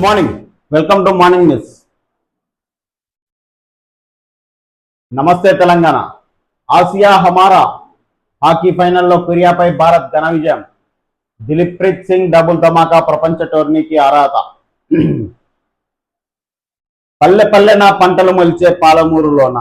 Morning, welcome to morning news. నమస్తే Telangana. Asia హమారా hockey ఫైనల్లో కొరియాపై భారత్ ఘన విజయం. దిలీప్ ప్రీత్ సింగ్ డబుల్ ధమాకా ప్రపంచ టోర్నీకి అర్హత. పల్లె పల్లెన పంటలు మొలిచే పాలమూరులోన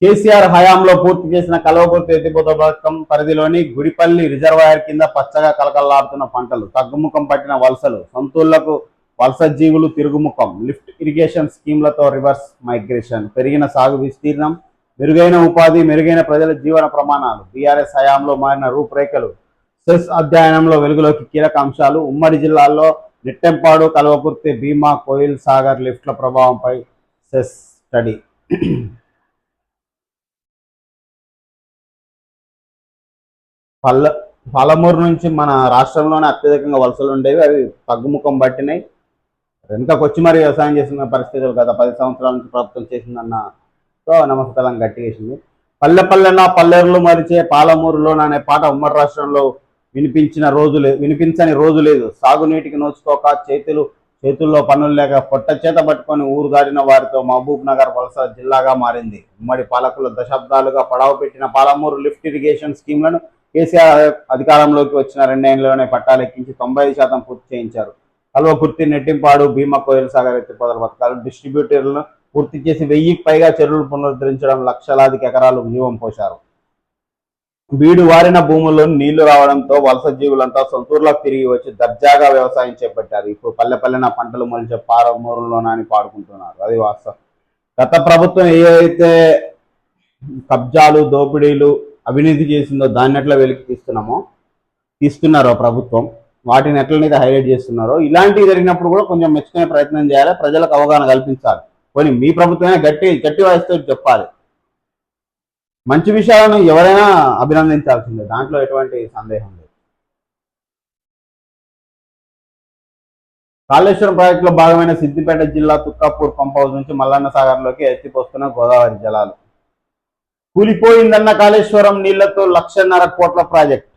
కేసీఆర్ హయాంలో పూర్తి చేసిన కల్వకుర్తి ఎత్తిపోత పథకం పరిధిలోని గుడిపల్లి రిజర్వాయర్ కింద పచ్చగా కలకల్లాడుతున్న పంటలు, తగ్గుముఖం పట్టిన వలసలు, సొంతూళ్లకు వలస జీవులు తిరుగుముఖం, లిఫ్ట్ ఇరిగేషన్ స్కీమ్లతో రివర్స్ మైగ్రేషన్, పెరిగిన సాగు విస్తీర్ణం, మెరుగైన ఉపాధి, మెరుగైన ప్రజల జీవన ప్రమాణాలు, బీఆర్ఎస్ హయాంలో మారిన రూపురేఖలు, సెస్ అధ్యయనంలో వెలుగులోకి కీలక అంశాలు, ఉమ్మడి జిల్లాల్లో నిట్టెంపాడు, కల్వకుర్తి, భీమా, కోయిల్ సాగర్ లిఫ్ట్ల ప్రభావంపై సెస్ స్టడీ. పాలమూరు నుంచి మన రాష్ట్రంలోనే అత్యధికంగా వలసలు ఉండేవి, అవి తగ్గుముఖం పట్టినాయి. వెనుకకు వచ్చి మరి వ్యవసాయం చేసిన పరిస్థితులు గత 10 సంవత్సరాల నుంచి ప్రభుత్వం చేసిందన్నతో నమస్తలం గట్టిగేసింది. పల్లె పల్లెన పల్లెర్లు మరిచే పాలమూరులోన అనే పాట ఉమ్మడి రాష్ట్రంలో వినిపించని రోజు లేదు. సాగునీటికి నోచుకోక చేతుల్లో పనులు లేక పొట్ట చేత పట్టుకొని ఊరు దాడిన వారితో మహబూబ్ నగర్ వలస జిల్లాగా మారింది. ఉమ్మడి పాలకుల దశాబ్దాలుగా పడవ పెట్టిన పాలమూరు లిఫ్ట్ ఇరిగేషన్ స్కీమ్లను కేసీఆర్ అధికారంలోకి వచ్చిన 2 ఏళ్లలోనే పట్టాలెక్కించి 95% పూర్తి చేయించారు. కల్వకుర్తి, నెట్టింపాడు, భీమా, కోయిల్ సాగర్ ఎత్తిపోతల పథకాలు డిస్ట్రిబ్యూటర్లను పూర్తి చేసి 1000కి పైగా చెరువులు పునరుద్ధరించడం, లక్షలాది ఎకరాలు జీవం పోశారు. బీడు వారిన భూముల్లో నీళ్లు రావడంతో వలస జీవులంతా సొంతూరులకు తిరిగి వచ్చి దర్జాగా వ్యవసాయం చేపట్టారు. ఇప్పుడు పల్లె పల్లెన పంటలు మొలిచే పాలమూరులోనని పాడుకుంటున్నారు. అది వాస్తవం. గత ప్రభుత్వం ఏవైతే కబ్జాలు, దోపిడీలు, అవినీతి చేసిందో దాన్ని ఎట్లా వెలికి తీస్తున్నారో ప్రభుత్వం, వాటిని ఎట్లనైతే హైలైట్ చేస్తున్నారో, ఇలాంటివి జరిగినప్పుడు కూడా కొంచెం మెచ్చుకునే ప్రయత్నం చేయాలి, ప్రజలకు అవగాహన కల్పించాలి. కొన్ని మీ ప్రభుత్వమే గట్టి వాయిస్తో చెప్పాలి. మంచి విషయాలను ఎవరైనా అభినందించాల్సిందే, దాంట్లో ఎటువంటి సందేహం లేదు. కాళేశ్వరం ప్రాజెక్టులో భాగమైన సిద్దిపేట జిల్లా తుక్కాపూర్ పంప్ హౌస్ నుంచి మల్లన్న సాగర్లోకి ఎత్తిపోస్తున్న గోదావరి జలాలు. కూలిపోయిందన్న కాళేశ్వరం నీళ్లతో 1.5 కోట్ల ప్రాజెక్ట్.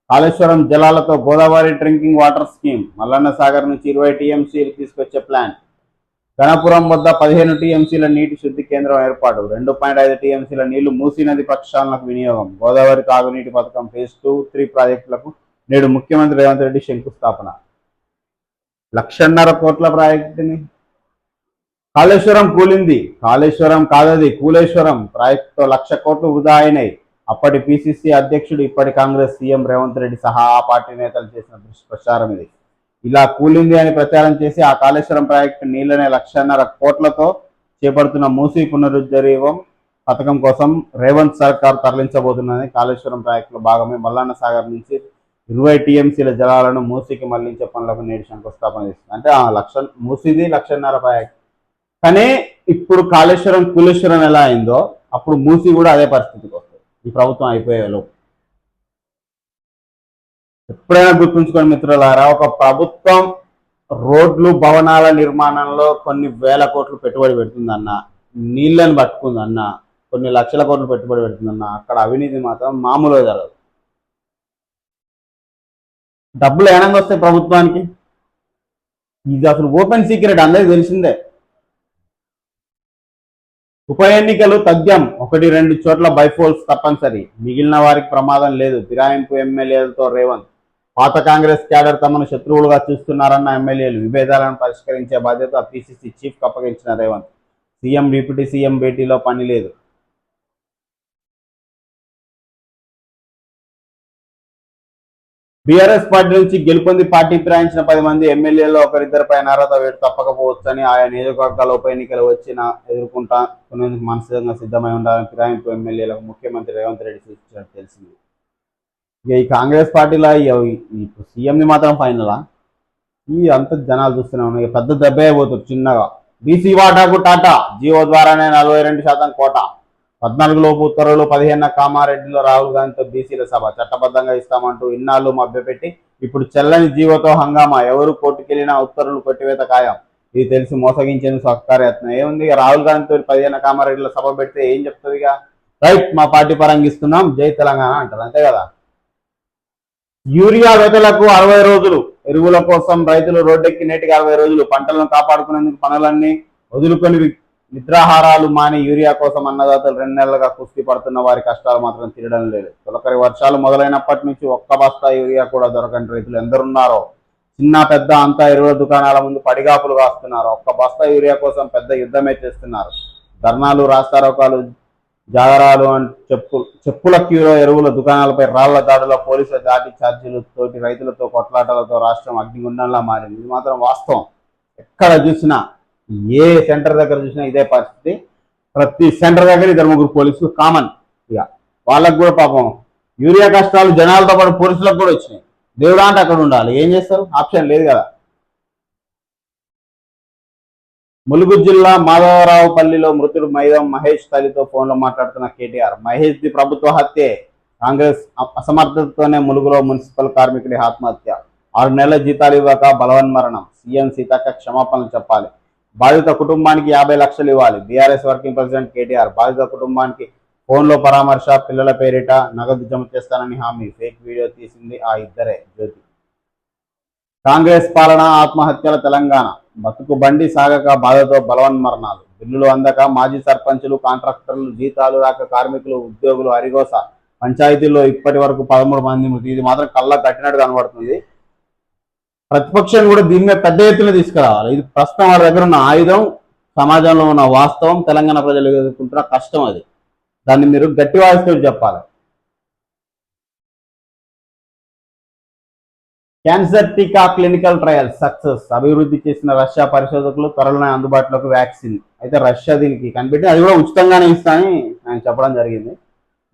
కాళేశ్వరం జలాలతో Godavari drinking water scheme, Mallanna Sagar నుంచి 20 టీఎంసీలు తీసుకొచ్చే ప్లాన్, గణపురం వద్ద 15 టీఎంసీల నీటి శుద్ధి కేంద్రం ఏర్పాటు, 2.5 టీఎంసీల నీళ్లు మూసీ నది ప్రక్షాళనకు వినియోగం, గోదావరి తాగునీటి పథకం ఫేజ్ 2, 3 ప్రాజెక్టులకు నేడు ముఖ్యమంత్రి రేవంత్ రెడ్డి శంకుస్థాపన. 1.5 కోట్ల ప్రాజెక్టుని కాళేశ్వరం కూలింది. కాళేశ్వరం కాదది కూలేశ్వరం. ప్రాజెక్టుతో 1,00,000 కోట్లు వృధా అయినాయి. అప్పటి పిసిసి అధ్యక్షుడు, ఇప్పటి కాంగ్రెస్ సీఎం రేవంత్ రెడ్డి సహా ఆ పార్టీ నేతలు చేసిన ప్రచారం ఇది. ఇలా కూలింది అని ప్రచారం చేసి ఆ కాళేశ్వరం ప్రాజెక్టు నీళ్లనే 1.5 కోట్లతో చేపడుతున్న మూసీ పునరుద్ధరణ పథకం కోసం రేవంత్ సర్కార్ తరలించబోతున్నది. కాళేశ్వరం ప్రాజెక్టులో భాగమే మల్లన్న సాగర్ నుంచి 20 టీఎంసీల జలాలను మూసీకి మళ్లించే పనులకు నేడు శంకుస్థాపన చేస్తుంది. అంటే మూసీది 1.5 ప్రాజెక్ట్. కానీ ఇప్పుడు కాళేశ్వరం కూలేశ్వరం ఎలా అయిందో అప్పుడు మూసీ కూడా అదే పరిస్థితికి వస్తుంది ఈ ప్రభుత్వం అయిపోయేలోపు. ఎప్పుడైనా గుర్తుంచుకోండి మిత్రులారా, ఒక ప్రభుత్వం రోడ్లు, భవనాల నిర్మాణంలో కొన్ని వేల కోట్లు పెట్టుబడి పెడుతుందన్న, నీళ్ళని పట్టుకుందన్న, కొన్ని లక్షల కోట్లు పెట్టుబడి పెడుతుందన్న, అక్కడ అవినీతి మాత్రం మామూలుగా జరగదు. డబ్బులు ఏనంగా వస్తాయి ప్రభుత్వానికి, ఇది అసలు ఓపెన్ సీక్రెట్, అందరికీ తెలిసిందే. ఉప ఎన్నికలు తథ్యం, 1-2 చోట్ల బైపోల్స్ తప్పనిసరి, మిగిలిన వారికి ప్రమాదం లేదు. ఫిరాయింపు ఎమ్మెల్యేలతో రేవంత్. పాత కాంగ్రెస్ క్యాడర్ తమను శత్రువులుగా చూస్తున్నారన్న ఎమ్మెల్యేలు. విభేదాలను పరిష్కరించే బాధ్యత పిసిసి చీఫ్కి అప్పగించిన రేవంత్. సీఎం, డిప్యూటీ సీఎం భేటీలో పని లేదు. బీఆర్ఎస్ పార్టీ నుంచి గెలుపొంది పార్టీ ఫిరాయించిన 10 మంది ఎమ్మెల్యేల్లో 1-2పై అర్హత వేటు తప్పకపోవచ్చని, ఆయా నియోజకవర్గాల ఉప ఎన్నికలు ఎదుర్కొనేందుకు మానసికంగా సిద్ధమై ఉండాలని ఫిరాయింపు ఎమ్మెల్యేలకు ముఖ్యమంత్రి రేవంత్ రెడ్డి సూచించినట్టు తెలిసింది. ఇక ఈ కాంగ్రెస్ పార్టీలో సీఎంని మాత్రం ఫైనలా, ఈ అంత జనాలు చూస్తూనే ఉన్నాయి. పెద్ద దెబ్బ అయిపోతుంది చిన్నగా. బీసీ వాటాకు టాటా, జియో ద్వారానే 42% కోటా. 14 లోపు ఉత్తర్వులు. 15 కామారెడ్డిలో రాహుల్ గాంధీతో బీసీల సభ, చట్టబద్ధంగా ఇస్తామంటూ ఇన్నాళ్ళు మభ్యపెట్టి ఇప్పుడు చెల్లని జీవోతో హంగామా. ఎవరు కోర్టుకెళ్లినా ఉత్తర్వులు కొట్టివేత ఖాయం. ఇది తెలిసి మోసగించేందుకు సహకారయత్నం. ఏముంది, రాహుల్ గాంధీతో 15 కామారెడ్డిలో సభ పెడితే ఏం చెప్తుంది? రైట్, మా పార్టీ పరంగా ఇస్తున్నాం, జై తెలంగాణ అంటారు, అంతే కదా. యూరియా వెతలకు 60 రోజులు. ఎరువుల కోసం రైతులు రోడ్డెక్కి నేటికి 60 రోజులు. పంటలను కాపాడుకునేందుకు పనులన్నీ వదులుకొని నిద్రాహారాలు మాని యూరియా కోసం అన్నదాతలు 2 నెలలుగా కుస్తీ పడుతున్న వారి కష్టాలు మాత్రం తీరడం లేదు. తొలకరి వర్షాలు మొదలైనప్పటి నుంచి ఒక్క బస్తా యూరియా కూడా దొరకని రైతులు ఎందరున్నారో. చిన్న పెద్ద అంతా ఎరువుల దుకాణాల ముందు పడిగాపులు కాస్తున్నారు. ఒక్క బస్తా యూరియా కోసం పెద్ద యుద్ధమే చేస్తున్నారు. ధర్నాలు, రాస్తారోకాలు, జాగరాలు చెప్పుల క్యూలో ఎరువుల దుకాణాలపై రాళ్ల దాడుల పోలీసుల లాఠీ ఛార్జీలు తోటి రైతులతో కొట్లాటలతో రాష్ట్రం అగ్నిగుండంలా మారింది. ఇది మాత్రం వాస్తవం. ఎక్కడ చూసినా, ఏ సెంటర్ దగ్గర చూసినా ఇదే పరిస్థితి. ప్రతి సెంటర్ దగ్గర 2-3 పోలీసులు కామన్. ఇక వాళ్ళకు కూడా పాపం యూరియా కష్టాలు జనాలతో పాటు పోలీసులకు కూడా వచ్చినాయి. దేవుడా అంటే అక్కడ ఉండాలి, ఏం చేస్తారు, ఆప్షన్ లేదు కదా. ములుగు జిల్లా మాధవరావుపల్లిలో మృతుడు మైదం మహేష్ తల్లితో ఫోన్లో మాట్లాడుతున్న కేటీఆర్. మహేష్ ది ప్రభుత్వ హత్యే, కాంగ్రెస్ అసమర్థతతోనే ములుగులో మున్సిపల్ కార్మికుడి ఆత్మహత్య. 6 నెలల జీతాలు ఇవ్వక బలవన్మరణం. సీఎం సీతక్క క్షమాపణలు చెప్పాలి. బాధిత కుటుంబానికి 50 లక్షలు ఇవ్వాలి. BRS working president KTR. బాధిత కుటుంబానికి ఫోన్లో పరామర్శ, పిల్లల పేరిట నగదు జమ చేస్తానని హామీ. ఫేక్ వీడియో తీసింది ఆ ఇద్దరే. జ్యోతి. కాంగ్రెస్ పాలన, ఆత్మహత్యల తెలంగాణ. బతుకు బండి సాగక బాధతో బలవన్మరణాలు. బిల్లులు అందక మాజీ సర్పంచులు, కాంట్రాక్టర్లు, జీతాలు రాక కార్మికులు, ఉద్యోగులు హరిగోస. పంచాయతీల్లో ఇప్పటి వరకు 13 మంది మృతి. ఇది మాత్రం కళ్ళ కట్టినట్టు కనబడుతుంది. ప్రతిపక్షం కూడా దీని మీద పెద్ద ఎత్తున తీసుకురావాలి. ఇది ప్రస్తుతం వాళ్ళ దగ్గర ఉన్న ఆయుధం, సమాజంలో ఉన్న వాస్తవం, తెలంగాణ ప్రజలు ఎదుర్కొంటున్న కష్టం. అది దాన్ని మీరు గట్టి వాయిస్తో చెప్పాలి. క్యాన్సర్ టీకా క్లినికల్ ట్రయల్ సక్సెస్. అభివృద్ధి చేసిన రష్యా పరిశోధకులు త్వరలోనే అందుబాటులోకి వ్యాక్సిన్. అయితే రష్యా దీనికి కనిపెట్టి అది కూడా ఉచితంగానే ఇస్తానని ఆయన చెప్పడం జరిగింది.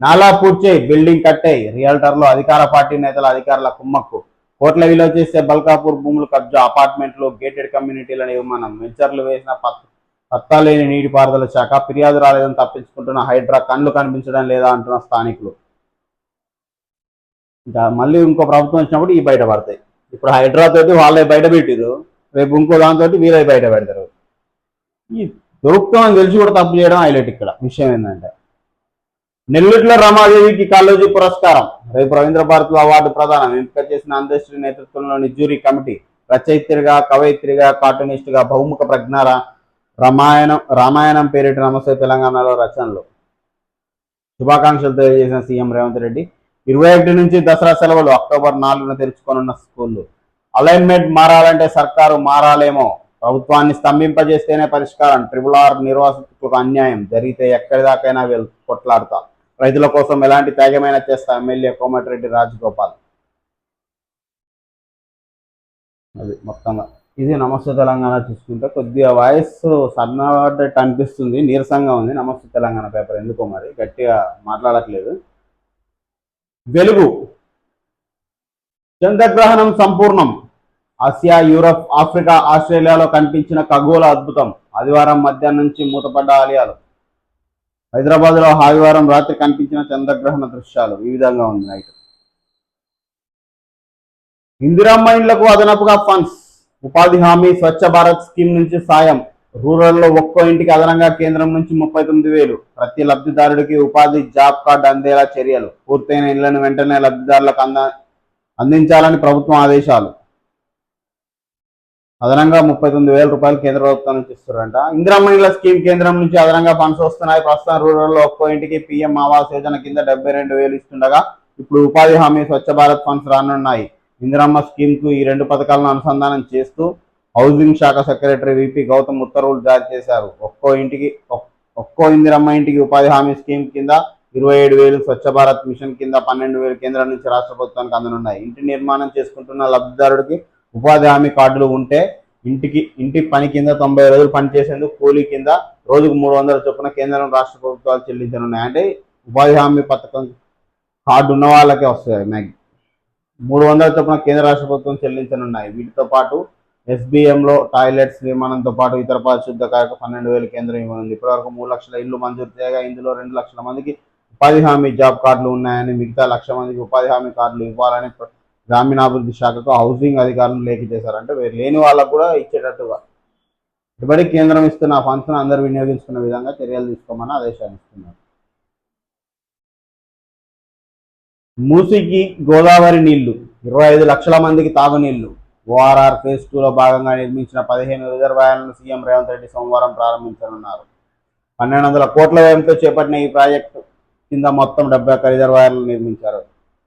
నాలా పూడ్చే, బిల్డింగ్ కట్టే, రియల్టర్లో అధికార పార్టీ నేతల అధికారుల కుమ్మక్కు. కోట్ల విలువ చేసే బల్కాపూర్ భూములు కబ్జా. అపార్ట్మెంట్లు, గేటెడ్ కమ్యూనిటీల నిర్మాణం. వెంచర్లు వేసిన పత్తా లేని నీటిపారుదల శాఖ. ఫిర్యాదు రాలేదని తప్పించుకుంటున్న హైడ్రా. కళ్ళు కనిపించడం లేదా అంటున్న స్థానికులు. ఇంకా మళ్ళీ ఇంకో ప్రభుత్వం వచ్చినప్పుడు ఈ బయటపడతాయి. ఇప్పుడు హైడ్రా తోటి వాళ్ళే బయట పెట్టిరు, రేపు ఇంకో దాంతో వీళ్ళే బయట పెడతారు. ఈ దొరుకుతామని తెలిసి కూడా తప్పు చేయడం హైలైట్. ఇక్కడ విషయం ఏంటంటే, నెల్లూరులో రమాదేవికి కాళోజీ పురస్కారం. రేపు రవీంద్ర భారతిలో అవార్డు ప్రదానం. ఎంపిక చేసిన అందశ్రీ నేతృత్వంలోని జ్యూరీ కమిటీ. రచయిత్రిగా, కవయిత్రిగా, కార్టూనిస్టుగా బహుముఖ ప్రజ్ఞార. రామాయణం పేరిట నమస్తే తెలంగాణలో రచనలు. శుభాకాంక్షలు తెలియజేసిన సీఎం రేవంత్ రెడ్డి. 21 నుంచి దసరా సెలవులు. అక్టోబర్ 4న తెరుచుకోనున్న స్కూళ్లు. అలైన్మెంట్ మారాలంటే సర్కారు మారాలేమో. ప్రభుత్వాన్ని స్తంభింపజేస్తేనే పరిష్కారం. RRR నిర్వాసితులకు అన్యాయం జరిగితే ఎక్కడిదాకైనా కొట్లాడతా. రైతుల కోసం ఎలాంటి త్యాగమైనా చేస్తా. ఎమ్మెల్యే కోమటిరెడ్డి రాజగోపాల్. అది మొత్తంగా ఇది నమస్తే తెలంగాణ. చూసుకుంటే కొద్దిగా వాయిస్ సన్నబడ్డట్టు అనిపిస్తుంది, నీరసంగా ఉంది. నమస్తే తెలంగాణ పేపర్ ఎందుకో మరి గట్టిగా మాట్లాడట్లేదు. వెలుగు. చంద్రగ్రహణం సంపూర్ణం. ఆసియా, యూరప్, ఆఫ్రికా, ఆస్ట్రేలియాలో కనిపించిన ఖగోళ అద్భుతం. ఆదివారం మధ్యాహ్నం నుంచి మూతపడ్డ ఆలయాలు. హైదరాబాద్లో ఆదివారం రాత్రి కనిపించిన చంద్రగ్రహణ దృశ్యాలు ఈ విధంగా ఉంది. నైట్. ఇందిరమ్మ ఇండ్లకు అదనపుగా ఫండ్స్. ఉపాధి హామీ, స్వచ్ఛ భారత్ స్కీమ్ నుంచి సాయం. రూరల్లో ఒక్కో ఇంటికి అదనంగా కేంద్రం నుంచి 39,000. ప్రతి లబ్ధిదారుడికి ఉపాధి జాబ్ కార్డు అందేలా చర్యలు. పూర్తయిన ఇళ్లను వెంటనే లబ్ధిదారులకు అందించాలని ప్రభుత్వం ఆదేశాలు. అదనంగా 39,000 రూపాయలు కేంద్ర ప్రభుత్వం నుంచి ఇస్తున్నారంట. ఇందిరమ్మ ఇండ్ల స్కీమ్ కేంద్రం నుంచి అదనంగా ఫండ్స్ వస్తున్నాయి. ప్రస్తుతం రూరల్లో ఒక్కో ఇంటికి PM ఆవాస్ యోజన కింద 72,000 ఇస్తుండగా ఇప్పుడు ఉపాధి హామీ, స్వచ్ఛ భారత్ ఫండ్స్ రానున్నాయి. ఇందిరమ్మ స్కీమ్ కు ఈ 2 పథకాలను అనుసంధానం చేస్తూ హౌసింగ్ శాఖ సెక్రటరీ VP గౌతమ్ ఉత్తర్వులు జారీ చేశారు. ఒక్కో ఇందిరమ్మ ఇంటికి ఉపాధి హామీ స్కీమ్ కింద 27,000, స్వచ్ఛ భారత్ మిషన్ కింద 12,000 కేంద్రం నుంచి రాష్ట్ర ప్రభుత్వానికి అందనున్నాయి. ఇంటి నిర్మాణం చేసుకుంటున్న లబ్ధిదారుడికి ఉపాధి హామీ కార్డులు ఉంటే ఇంటి పని కింద 90 రోజులు పనిచేసేందుకు కూలీ కింద రోజుకు 300 చొప్పున కేంద్రం, రాష్ట్ర ప్రభుత్వాలు చెల్లించనున్నాయి. అంటే ఉపాధి హామీ పథకం కార్డు ఉన్న వాళ్ళకే వస్తాయి. 300 చొప్పున కేంద్ర, రాష్ట్ర ప్రభుత్వం చెల్లించనున్నాయి. వీటితో పాటు SBMలో టాయిలెట్స్ నిర్మాణంతో పాటు ఇతర పారిశుద్ధ కార్యకు 12,000 కేంద్రం ఇవ్వనుంది. ఇప్పటివరకు 3 లక్షల ఇళ్లు మంజూరు చేయగా ఇందులో 2 లక్షల మందికి ఉపాధి హామీ జాబ్ కార్డులు ఉన్నాయని, మిగతా 1,00,000 మందికి ఉపాధి హామీ కార్డులు ఇవ్వాలని గ్రామీణాభివృద్ధి శాఖకు హౌసింగ్ అధికారులు లేఖ చేశారు. అంటే లేని వాళ్ళకు కూడా ఇచ్చేటట్టుగా ఇప్పటికీ కేంద్రం ఇస్తున్న ఫండ్స్ అందరూ వినియోగించుకున్న విధంగా చర్యలు తీసుకోమని ఆదేశాలు ఇస్తున్నారు. మూసీకి గోదావరి నీళ్లు. 25 లక్షల మందికి తాగునీళ్లు. ఓఆర్ఆర్ ఫేజ్ 2లో భాగంగా నిర్మించిన 15 రిజర్వాయర్లను సీఎం రేవంత్ రెడ్డి సోమవారం ప్రారంభించనున్నారు. 1200 కోట్ల వ్యయంతో చేపట్టిన ఈ ప్రాజెక్టు కింద మొత్తం 71 రిజర్వాయర్లు నిర్మించారు.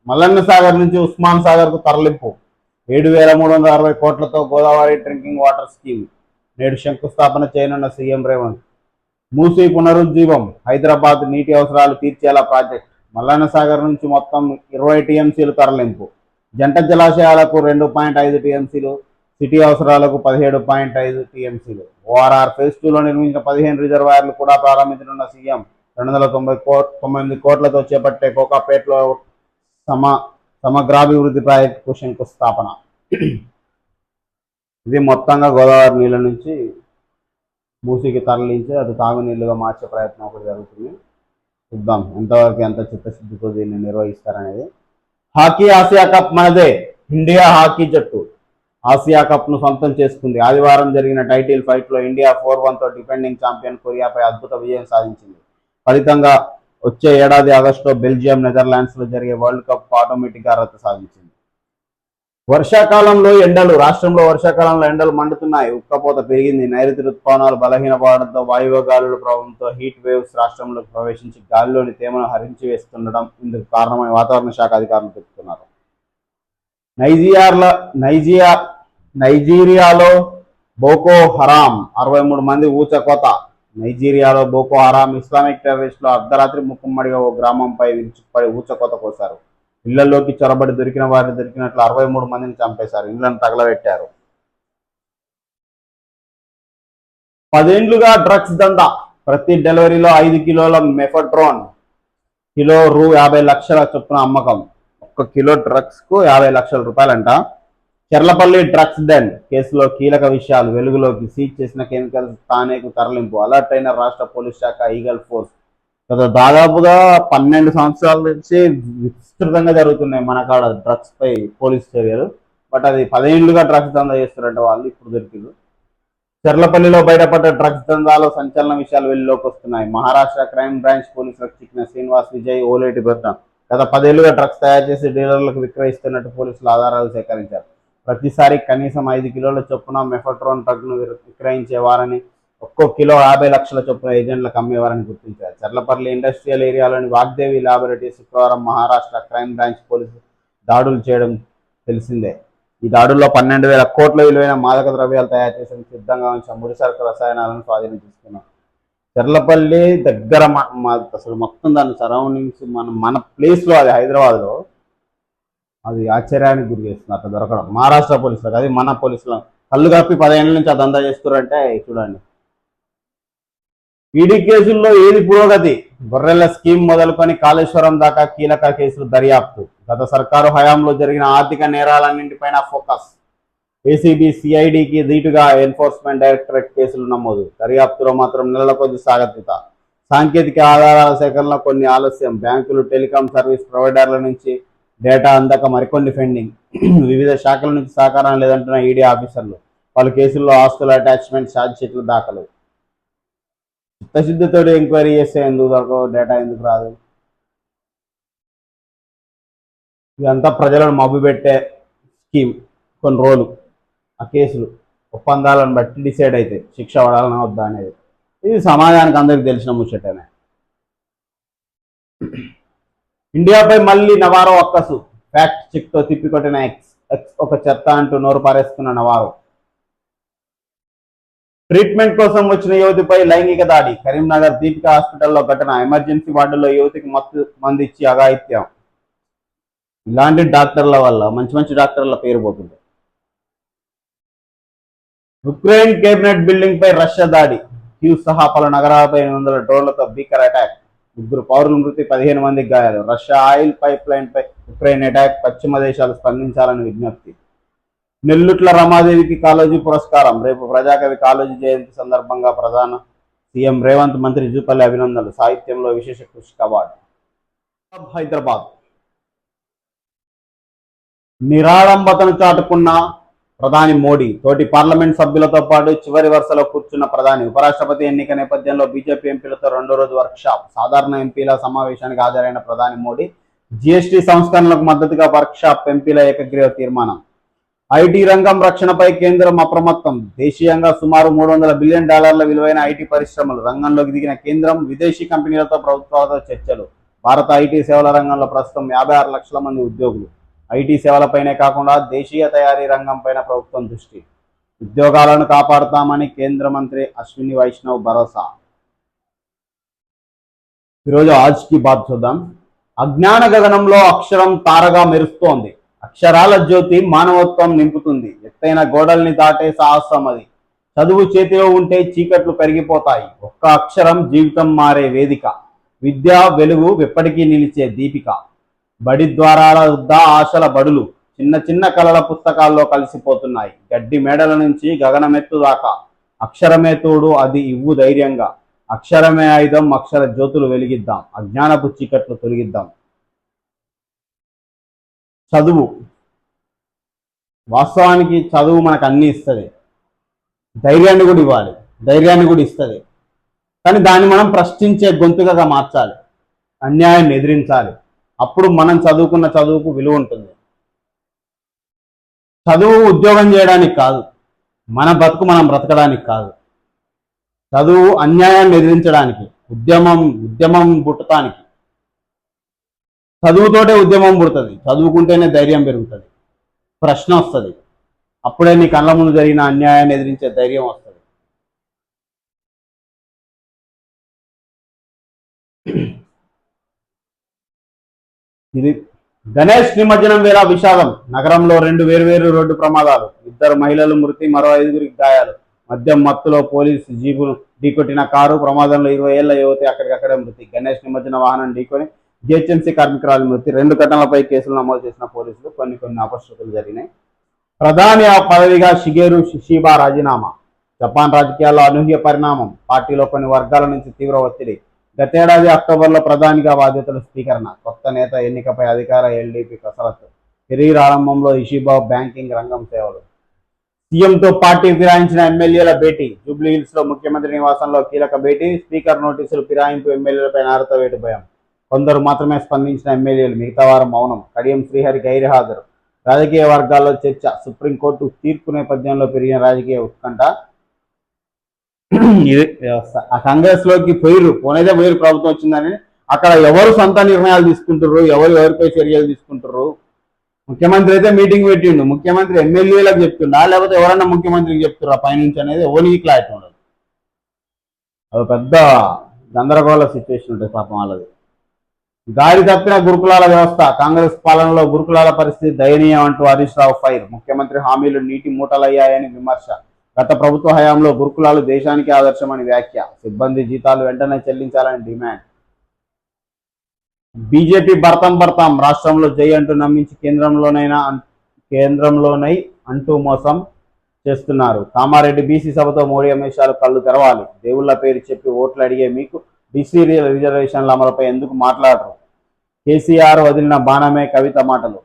మల్లన్న సాగర్ నుంచి ఉస్మాన్ సాగర్ కు తరలింపు 7,360 కోట్లతో గోదావరి డ్రింకింగ్ వాటర్ స్కీమ్ నేడు శంకుస్థాపన చేయనున్న సీఎం రేవంత్. మూసీ పునరుజ్జీవం, హైదరాబాద్ నీటి అవసరాలు తీర్చేలా ప్రాజెక్ట్. మల్లన్న సాగర్ నుంచి మొత్తం 20 టీఎంసీలు తరలింపు. జంట జలాశయాలకు 2.5 టీఎంసీలు, సిటీ అవసరాలకు 17.5 టీఎంసీలు. ఓఆర్ఆర్ ఫేజ్ 2లో నిర్మించిన 15 రిజర్వాయర్లు కూడా ప్రారంభించనున్న సీఎం 299 కోట్లతో చేపట్టే కోకాపేటలో సమగ్రాభివృద్ధి ప్రాజెక్టుకు శంకుస్థాపన. ఇది మొత్తంగా గోదావరి నీళ్ళ నుంచి మూసీకి తరలించి అది తాగునీళ్ళుగా మార్చే ప్రయత్నం ఒకటి జరుగుతుంది. చూద్దాం ఎంతవరకు ఎంత చిత్తశుద్ధితో దీన్ని నిర్వహిస్తారనేది. హాకీ ఆసియా కప్ మనదే. ఇండియా హాకీ జట్టు ఆసియా కప్ ను సొంతం చేసుకుంది. ఆదివారం జరిగిన టైటిల్ ఫైట్ లో ఇండియా 4-1తో డిఫెండింగ్ ఛాంపియన్ కొరియాపై అద్భుత విజయం సాధించింది. ఫలితంగా వచ్చే ఏడాది ఆగస్టులో బెల్జియం, నెదర్లాండ్స్ లో జరిగే వరల్డ్ కప్ ఆటోమేటిక్ గా అర్హత సాధించింది. వర్షాకాలంలో ఎండలు. రాష్ట్రంలో వర్షాకాలంలో ఎండలు మండుతున్నాయి. ఉక్కపోత పెరిగింది. నైరుతి రుతుపవనాలు బలహీనపడడంతో వాయువ్య గాలుల ప్రభావంతో హీట్ వేవ్స్ రాష్ట్రంలోకి ప్రవేశించి గాలిలోని తేమను హరించి వేస్తుండడం ఇందుకు కారణమని వాతావరణ శాఖ అధికారులు చెబుతున్నారు. నైజీరియాలో బోకో హరాం 63 మంది ఊచకోత. నైజీరియాలో బోకో హరాం ఇస్లామిక్ టెర్రరిస్టులు అర్ధరాత్రి ముక్కుమ్మడిగా ఓ గ్రామంపై విరుచుకుపడి ఊచకోత కోశారు. ఇళ్లలోకి చొరబడి దొరికిన వారిని దొరికినట్లు 63 మందిని చంపేశారు. ఇళ్లను తగలబెట్టారు. 10 ఏళ్లుగా డ్రగ్స్ దందా. ప్రతి డెలివరీలో 5 కిలోల మెఫెడ్రోన్, కిలో రూ. 50 లక్షల చొప్పున అమ్మకం. 1 కిలో డ్రగ్స్ కు 50 లక్షల రూపాయలంట. చెర్లపల్లి డ్రగ్స్ డెన్ కేసులో కీలక విషయాలు వెలుగులోకి. సీజ్ చేసిన కెమికల్స్ థానేకు తరలింపు. అలర్ట్ అయిన రాష్ట్ర పోలీస్ శాఖ, ఈగల్ ఫోర్స్. గత దాదాపుగా 12 సంవత్సరాల నుంచి విస్తృతంగా జరుగుతున్నాయి మన కాడ డ్రగ్స్ పై పోలీస్ చర్యలు. బట్ అది 10 ఏళ్లుగా డ్రగ్స్ దందా చేస్తున్నట్టు వాళ్ళు ఇప్పుడు దొరికింది. చెర్లపల్లిలో బయటపడ్డ డ్రగ్స్ దందాలో సంచలన విషయాలు వెలుగులోకి వస్తున్నాయి. మహారాష్ట్ర క్రైమ్ బ్రాంచ్ పోలీసులకు చిక్కిన శ్రీనివాస్ విజయ్, ఓలేటి భద్ర గత 10 ఏళ్లుగా డ్రగ్స్ తయారు చేసి డీలర్లకు విక్రయిస్తున్నట్టు పోలీసులు ఆధారాలు సేకరించారు. ప్రతిసారి కనీసం 5 కిలోల చొప్పున మెఫెడ్రోన్ డ్రగ్ ను విక్రయించేవారని, 1 కిలో 50 లక్షల చొప్పున ఏజెంట్లకు అమ్మేవారని గుర్తించారు. చర్లపల్లి ఇండస్ట్రియల్ ఏరియాలోని వాగ్దేవి ల్యాబొరేటరీ శుక్రవారం మహారాష్ట్ర క్రైమ్ బ్రాంచ్ పోలీసులు దాడులు చేయడం తెలిసిందే. ఈ దాడుల్లో 12,000 కోట్ల విలువైన మాదక ద్రవ్యాలు తయారు చేసిన సిద్ధంగా ఉంచిన ముడిసరుకు రసాయనాలను స్వాధీనం చేసుకున్నారు. చర్లపల్లి దగ్గర అసలు మొత్తం దాని సరౌండింగ్స్ మన ప్లేస్లో, అది హైదరాబాద్లో, అది ఆశ్చర్యానికి గురి చేస్తుంది అట్లా దొరకడం. మహారాష్ట్ర పోలీసులకు, అది మన పోలీసులు కళ్ళు కప్పి 10 ఏళ్ళ నుంచి ఆ దందా చేస్తున్నారంటే చూడండి. ఈడీ కేసుల్లో ఏది పురోగతి? గొర్రెల స్కీమ్ మొదలుకొని కాళేశ్వరం దాకా కీలక కేసులు దర్యాప్తు. గత సర్కారు హయాంలో జరిగిన ఆర్థిక నేరాలన్నింటిపైన ఫోకస్. ఏసీబీ, సిఐడికి ధీటుగా ఎన్ఫోర్స్మెంట్ డైరెక్టరేట్ కేసులు నమోదు. దర్యాప్తులో మాత్రం నెలల కొద్ది సాగతిత. సాంకేతిక ఆధారాల సేకరణలో కొన్ని ఆలస్యం. బ్యాంకులు, టెలికాం సర్వీస్ ప్రొవైడర్ల నుంచి డేటా అందక మరికొన్ని పెండింగ్. వివిధ శాఖల నుంచి సహకారం లేదంటున్న ఈడీ ఆఫీసర్లు. పలు కేసుల్లో ఆస్తుల అటాచ్మెంట్, ఛార్జ్ షీట్లు దాఖలు. చిత్తశుద్ధితో ఎంక్వైరీ చేస్తే ఎందుకు దొరకవు, డేటా ఎందుకు రాదు? ఇదంతా ప్రజలను మభ్యపెట్టే స్కీమ్. కొన్ని రోజులు ఆ కేసులు ఒప్పందాలను బట్టి డిసైడ్ అయితే శిక్ష పడాలన్నా వద్దా అనేది. ఇది సమాజానికి అందరికి తెలిసిన ముచ్చటనే. ఇండియాపై మళ్ళీ నవారో అక్కసు. ఫ్యాక్ట్ చెక్ తో తిప్పికొట్టిన ఎక్స్ ఒక చెత్త అంటూ నోరు పారేసుకున్న నవారో. ట్రీట్మెంట్ కోసం వచ్చిన యువతిపై లైంగిక దాడి. కరీంనగర్ దీపిక హాస్పిటల్లో ఘటన. ఎమర్జెన్సీ వార్డులో యువతికి మంది ఇచ్చి అఘాయిత్యం. ఇలాంటి డాక్టర్ల వల్ల మంచి మంచి డాక్టర్ల పేరు పోతుంది. ఉక్రెయిన్ కేబినెట్ బిల్డింగ్ పై రష్యా దాడి. క్యూవ్ సహా పలు నగరాలపై 800 డ్రోన్లతో భీకర అటాక్. 3 పౌరుల మృతి, 15 మందికి గాయాలు. రష్యా ఆయిల్ పైప్ లైన్ పై ఉక్రెయిన్ అటాక్. పశ్చిమ దేశాలు స్పందించాలని విజ్ఞప్తి. నెల్లుట్ల రమాదేవికి కాళోజీ పురస్కారం. రేపు ప్రజాకవి కాళోజీ జయంతి సందర్భంగా ప్రధాన సీఎం రేవంత్, మంత్రి జూపల్లి అభినందనలు. సాహిత్యంలో విశేష కృషికి అవార్డు. హైదరాబాద్ నిరాడంబతను చాటుకున్న ప్రధాని మోడీ. తోటి పార్లమెంట్ సభ్యులతో పాటు చివరి వరుసలో కూర్చున్న ప్రధాని. ఉపరాష్ట్రపతి ఎన్నిక నేపథ్యంలో బీజేపీ ఎంపీలతో 2వ రోజు వర్క్షాప్. సాధారణ ఎంపీల సమావేశానికి హాజరైన ప్రధాని మోడీ జీఎస్టీ సంస్కరణలకు మద్దతుగా వర్క్షాప్. ఎంపీల ఏకగ్రీవ తీర్మానం. ఐటీ రంగం రక్షణపై కేంద్రం అప్రమత్తం. దేశీయంగా సుమారు $300 బిలియన్ విలువైన ఐటీ పరిశ్రమలు రంగంలోకి దిగిన కేంద్రం విదేశీ కంపెనీలతో ప్రభుత్వాలతో చర్చలు. భారత ఐటీ సేవల రంగంలో ప్రస్తుతం 56 లక్షల మంది ఉద్యోగులు. ఐటీ సేవలపైనే కాకుండా దేశీయ తయారీ రంగంపైన ప్రభుత్వం దృష్టి. ఉద్యోగాలను కాపాడుతామని కేంద్ర మంత్రి అశ్విని వైష్ణవ్ భరోసా. ఈరోజు ఆజ్ కి బాత్ చూద్దాం. అజ్ఞాన గగనంలో అక్షరం తారగా మెరుస్తోంది. అక్షరాల జ్యోతి మానవత్వం నింపుతుంది. ఎత్తైన గోడల్ని దాటే సాహసం అది. చదువు చేతిలో ఉంటే చీకట్లు కరిగిపోతాయి. ఒక్క అక్షరం జీవితం మారే వేదిక. విద్య వెలుగు ఎప్పటికీ నిలిచే దీపిక. బడి ద్వారాల వద్ద ఆశల బడులు చిన్న చిన్న కళల పుస్తకాల్లో కలిసిపోతున్నాయి. గడ్డి మేడల నుంచి గగనమెత్తు దాకా అక్షరమే తోడు, అది ఇవ్వు ధైర్యంగా. అక్షరమే ఆయుధం, అక్షర జ్యోతులు వెలిగిద్దాం. అజ్ఞానపు చీకట్లు తొలగిద్దాం. చదువు, వాస్తవానికి చదువు మనకు అన్ని ఇస్తుంది, ధైర్యాన్ని కూడా ఇవ్వాలి, ధైర్యాన్ని కూడా ఇస్తుంది. కానీ దాన్ని మనం ప్రశ్నించే గొంతుకగా మార్చాలి, అన్యాయాన్ని ఎదిరించాలి. అప్పుడు మనం చదువుకున్న చదువుకు విలువ ఉంటుంది. చదువు ఉద్యోగం చేయడానికి కాదు, మన బతుకు మనం బ్రతకడానికి కాదు. చదువు అన్యాయాన్ని ఎదిరించడానికి, ఉద్యమం పుట్టడానికి. చదువుతోటే ఉద్యమం పుడుతుంది, చదువుకుంటేనే ధైర్యం పెరుగుతుంది, ప్రశ్న వస్తుంది. అప్పుడే నీ కళ్ళ ముందు జరిగిన అన్యాయాన్ని ఎదిరించే ధైర్యం వస్తుంది. ఇది గణేష్ నిమజ్జనం వేళ విషాదం. నగరంలో 2 వేర్వేరు రోడ్డు ప్రమాదాలు. 2 మహిళలు మృతి, మరో 5గురికి గాయాలు. మద్యం మత్తులో పోలీసు జీపును ఢీకొట్టిన కారు ప్రమాదంలో 20 ఏళ్ల యువతి అక్కడికక్కడే మృతి. గణేష్ నిమజ్జన వాహనం ఢీకొని జిహెచ్ఎంసీ కార్మికురాలు మృతి. 2 ఘటనలపై కేసులు నమోదు చేసిన పోలీసులు. కొన్ని అపశృతులు జరిగినాయి. ప్రధాని పదవిగా షిగేరు ఇషిబా రాజీనామా. జపాన్ రాజకీయాల్లో అనూహ్య పరిణామం. పార్టీలో కొన్ని వర్గాల నుంచి తీవ్ర ఒత్తిడి. గతేడాది అక్టోబర్లో ప్రధానిగా బాధ్యతలు స్వీకరణ. కొత్త నేత ఎన్నికపై అధికార ఎల్డీపీ కసరత్తు. కెరీర్ ఆరంభంలో ఇషిబా బ్యాంకింగ్ రంగం సేవలు. సీఎంతో పార్టీ ఫిరాయించిన ఎమ్మెల్యేల భేటీ. జూబ్లీహిల్స్ లో ముఖ్యమంత్రి నివాసంలో కీలక భేటీ. స్పీకర్ నోటీసులు, ఫిరాయింపు, ఎమ్మెల్యేలపై నారతవేటు భయం. కొందరు మాత్రమే స్పందించిన ఎమ్మెల్యేలు, మిగతా వారు మౌనం. కడియం శ్రీహరి గైర్హాజరు. రాజకీయ వర్గాల్లో చర్చ. సుప్రీంకోర్టు తీర్పు నేపథ్యంలో పెరిగిన రాజకీయ ఉత్కంఠ. ఇది వ్యవస్థ. ఆ కాంగ్రెస్ లోకి పోయిరు ప్రభుత్వం వచ్చిందని. అక్కడ ఎవరు సొంత నిర్ణయాలు తీసుకుంటారు, ఎవరిపై చర్యలు తీసుకుంటారు. ముఖ్యమంత్రి అయితే మీటింగ్ పెట్టిండు. ముఖ్యమంత్రి ఎమ్మెల్యేలకు చెప్తుండా లేకపోతే ఎవరన్నా ముఖ్యమంత్రికి చెప్తున్నా పైనుంచి అనేది ఎవరికి క్లారిటీ ఉండదు. అది పెద్ద గందరగోళ సిచ్యువేషన్ ఉంటుంది పాపం వాళ్ళది. గాడి తప్పిన గురుకులాల వ్యవస్థ. కాంగ్రెస్ పాలనలో గురుకులాల పరిస్థితి దయనీయం అంటూ హరీష్ రావు ఫైర్. ముఖ్యమంత్రి హామీలు నీటి మూటలయ్యాయని విమర్శ. గత ప్రభుత్వ హయాంలో గురుకులాలు దేశానికి ఆదర్శమని వ్యాఖ్య. సిబ్బంది జీతాలు వెంటనే చెల్లించాలని డిమాండ్. బీజేపీ భర్తం రాష్ట్రంలో జై అంటూ నమ్మించి కేంద్రంలోనై అంటూ మోసం చేస్తున్నారు. కామారెడ్డి బీసీ సభతో మోడీ అమిత్ కళ్ళు తెరవాలి. దేవుళ్ల పేరు చెప్పి ఓట్లు అడిగే మీకు బీసీ రిజర్వేషన్ల అమలుపై ఎందుకు మాట్లాడరు? కేసీఆర్ వదిలిన బాణమే కవిత మాటలు.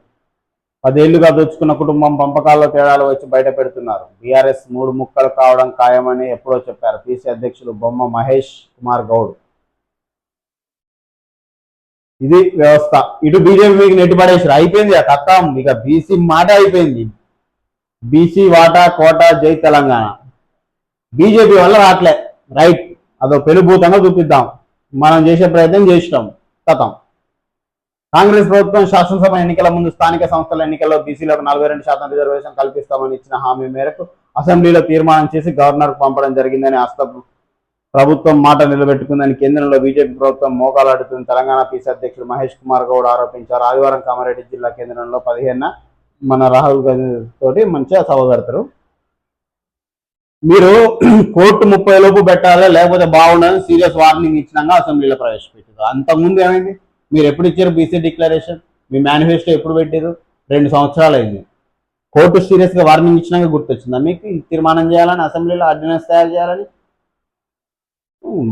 10 ఏళ్లుగా దోచుకున్న కుటుంబం పంపకాల్లో తేడాలు వచ్చి బయట పెడుతున్నారు. బీఆర్ఎస్ 3 ముక్కలు కావడం ఖాయమని ఎప్పుడో చెప్పారు పీసీ అధ్యక్షులు బొమ్మ మహేష్ కుమార్ గౌడ్. ఇది వ్యవస్థ. ఇటు బీజేపీ మీకు నెట్టిపడేసారు. అయిపోయింది ఆ కథం. ఇక బీసీ మాట అయిపోయింది. బీసీ వాటా కోటా జై తెలంగాణ. బీజేపీ వల్ల రావట్లే. రైట్, అదో పెనుభూతంగా చూపిద్దాం. మనం చేసే ప్రయత్నం చేసినాం. కథం. కాంగ్రెస్ ప్రభుత్వం శాసనసభ ఎన్నికల ముందు స్థానిక సంస్థల ఎన్నికల్లో బీసీలకు 42% రిజర్వేషన్ కల్పిస్తామని ఇచ్చిన హామీ మేరకు అసెంబ్లీలో తీర్మానం చేసి గవర్నర్కు పంపడం జరిగిందని ప్రభుత్వం మాట నిలబెట్టుకుందని కేంద్రంలో బీజేపీ ప్రభుత్వం మోకాలాడుతుంది తెలంగాణ పీసీ అధ్యక్షుడు మహేష్ కుమార్ గౌడ్ ఆరోపించారు. ఆదివారం కామారెడ్డి జిల్లా కేంద్రంలో 15న మన రాహుల్ గాంధీ తోటి మంచిగా సభ పెడతారు. మీరు కోర్టు 30 లోపు పెట్టాలి, లేకపోతే బాగుండని సీరియస్ వార్నింగ్ ఇచ్చినాక అసెంబ్లీలో ప్రవేశపెట్టారు. అంతకుముందు ఏమైంది? మీరు ఎప్పుడు ఇచ్చారు బీసీ డిక్లరేషన్? మీ మేనిఫెస్టో ఎప్పుడు పెట్టారు? 2 సంవత్సరాలు అయింది. కోర్టు సీరియస్గా వార్నింగ్ ఇచ్చినాక గుర్తొచ్చిందా మీకు తీర్మానం చేయాలని, అసెంబ్లీలో ఆర్డినెన్స్ తయారు చేయాలని?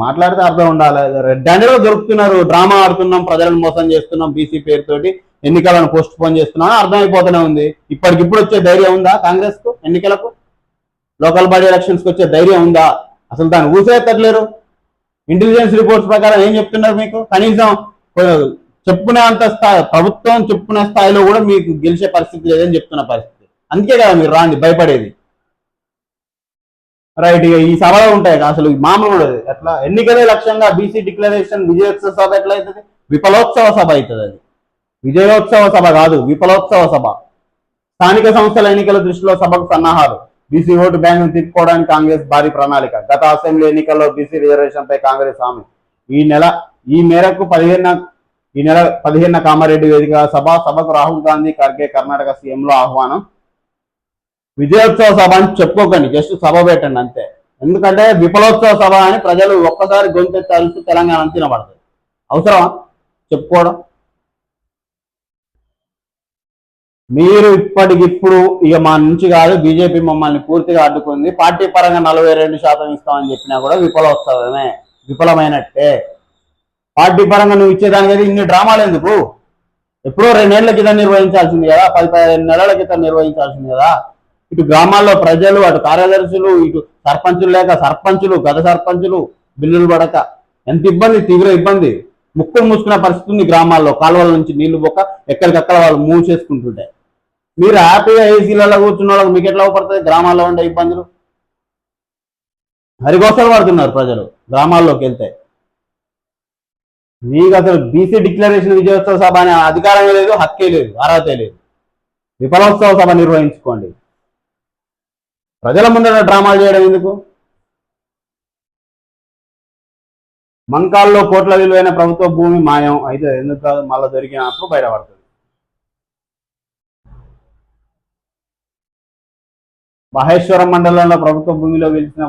మాట్లాడితే అర్థం ఉండాలి. రెడ్ హ్యాండెడ్ గా దొరుకుతున్నారు. డ్రామా ఆడుతున్నాం, ప్రజలను మోసం చేస్తున్నాం, బీసీ పేరుతోటి ఎన్నికలను పోస్ట్ పోన్ చేస్తున్నాం అర్థమైపోతూనే ఉంది. ఇప్పటికిప్పుడు వచ్చే ధైర్యం ఉందా కాంగ్రెస్ కు? ఎన్నికలకు, లోకల్ బాడీ ఎలక్షన్స్ కు వచ్చే ధైర్యం ఉందా? అసలు దాన్ని ఊసేత్తట్లేరు. ఇంటెలిజెన్స్ రిపోర్ట్స్ ప్రకారం ఏం చెప్తున్నారు మీకు? కనీసం చెప్పుకునే అంత స్థాయి, ప్రభుత్వం చెప్పుకునే స్థాయిలో కూడా మీకు గెలిచే పరిస్థితి లేదని చెప్తున్న పరిస్థితి. అందుకే కదా మీరు రాంది భయపడేది. రైట్, ఇక ఈ సభలో ఉంటాయి అసలు మామూలు ఎట్లా ఎన్నికలే లక్ష్యంగా బీసీ డిక్లరేషన్ విజయోత్సవ సభ ఎట్లా అవుతుంది? విఫలోత్సవ సభ అవుతుంది అది. విజయోత్సవ సభ కాదు, విఫలోత్సవ సభ. స్థానిక సంస్థల ఎన్నికల దృష్టిలో సభకు సన్నాహాలు. బీసీ ఓటు బ్యాంకును తిప్పుకోవడానికి కాంగ్రెస్ భారీ ప్రణాళిక. గత అసెంబ్లీ ఎన్నికల్లో బీసీ రిజర్వేషన్ పై కాంగ్రెస్ హామీ. ఈ మేరకు 15 కామారెడ్డి వేదిక సభకు రాహుల్ గాంధీ, ఖర్గే కర్ణాటక సీఎంలో ఆహ్వానం. విజయోత్సవ సభ అని చెప్పుకోకండి, జస్ట్ సభ పెట్టండి అంతే. ఎందుకంటే విఫలోత్సవ సభ అని ప్రజలు ఒక్కసారి గొంతెత్తి తెలంగాణ తినబడుతుంది. అవసరమా చెప్పుకోవడం? మీరు ఇప్పటికిప్పుడు ఇక మా నుంచి కాదు, బీజేపీ మమ్మల్ని పూర్తిగా అడ్డుకుంది, పార్టీ పరంగా 42% ఇస్తామని చెప్పినా కూడా విఫలోత్సవమే, విఫలమైనట్టే. పార్టీ పరంగా నువ్వు ఇచ్చేదానికైతే ఇన్ని డ్రామాలు ఎందుకు? ఎప్పుడో 2 ఏళ్ల క్రితం నిర్వహించాల్సింది కదా, 10-15 నెలల క్రితం నిర్వహించాల్సింది కదా. ఇటు గ్రామాల్లో ప్రజలు, అటు కార్యదర్శులు, ఇటు సర్పంచులు లేక సర్పంచులు, గత సర్పంచులు బిల్లులు పడక ఎంత ఇబ్బంది, తీవ్ర ఇబ్బంది. ముక్కులు మూసుకునే పరిస్థితి ఉంది గ్రామాల్లో. కాలువల నుంచి నీళ్లు పోక ఎక్కడికక్కడ వాళ్ళు మూవ్ చేసుకుంటుంటే, మీరు హ్యాపీగా ఏసీలలో కూర్చున్న వాళ్ళకి మీకు ఎట్లా పడుతుంది గ్రామాల్లో ఉండే ఇబ్బందులు? హరిగోసలు పడుతున్నారు ప్రజలు గ్రామాల్లోకి వెళ్తే. మీకు అసలు బీసీ డిక్లరేషన్ విజయోత్సవ సభ అనే అధికారమే లేదు, హక్కే లేదు, అర్హత లేదు. విఫలోత్సవ సభ నిర్వహించుకోండి. ప్రజల ముందర డ్రామాలు చేయడం ఎందుకు? మంకాల్లో కోట్ల విలువైన ప్రభుత్వ భూమి మాయం అయితే ఎందుకు కాదు, మళ్ళీ దొరికినప్పుడు బయటపడుతుంది. మహేశ్వరం మండలంలో ప్రభుత్వ భూమిలో వెలిసిన